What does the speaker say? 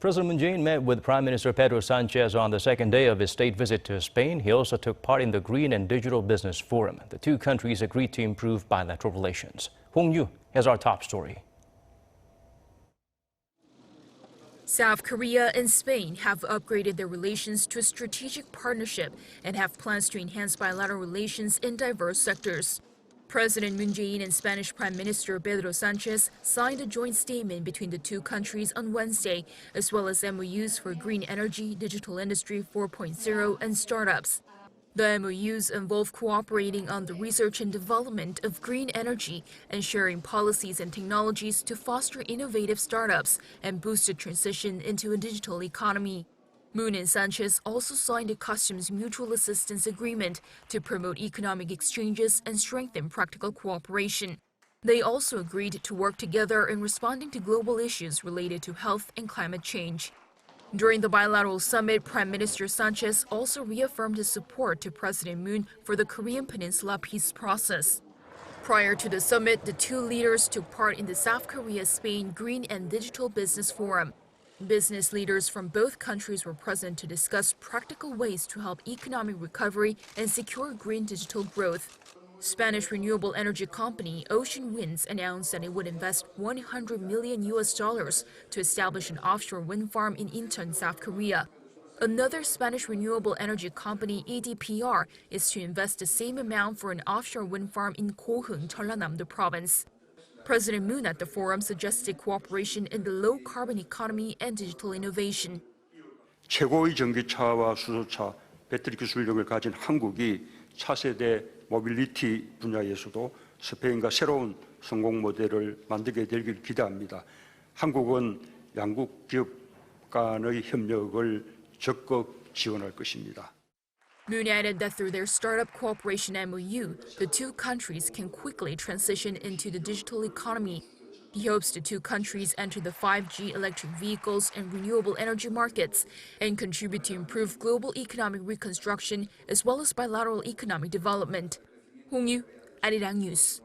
President Moon Jae-in met with Prime Minister Pedro Sanchez on the second day of his state visit to Spain. He also took part in the Green and Digital Business Forum. The two countries agreed to improve bilateral relations. Hong Yu has our top story. South Korea and Spain have upgraded their relations to a strategic partnership and have plans to enhance bilateral relations in diverse sectors. President Moon Jae-in and Spanish Prime Minister Pedro Sanchez signed a joint statement between the two countries on Wednesday, as well as MOUs for green energy, digital industry 4.0, and startups. The MOUs involve cooperating on the research and development of green energy and sharing policies and technologies to foster innovative startups and boost the transition into a digital economy. Moon and Sanchez also signed a customs mutual assistance agreement to promote economic exchanges and strengthen practical cooperation. They also agreed to work together in responding to global issues related to health and climate change. During the bilateral summit, Prime Minister Sanchez also reaffirmed his support to President Moon for the Korean Peninsula peace process. Prior to the summit, the two leaders took part in the South Korea-Spain Green and Digital Business Forum. Business leaders from both countries were present to discuss practical ways to help economic recovery and secure green digital growth. Spanish renewable energy company Ocean Winds announced that it would invest $100 million to establish an offshore wind farm in Incheon, South Korea. Another Spanish renewable energy company, EDPR, is to invest the same amount for an offshore wind farm in Goheung, Jeollanam-do province. President Moon at the forum suggested cooperation in the low-carbon economy and digital innovation. 최고의 전기차와 수소차, 배터리 기술력을 가진 한국이 차세대 모빌리티 분야에서도 스페인과 새로운 성공 모델을 만들게 되길 기대합니다. 한국은 양국 기업 간의 협력을 적극 지원할 것입니다. Moon added that through their startup cooperation MOU, the two countries can quickly transition into the digital economy. He hopes the two countries enter the 5G electric vehicles and renewable energy markets and contribute to improve global economic reconstruction as well as bilateral economic development. Hong Yu, Arirang News.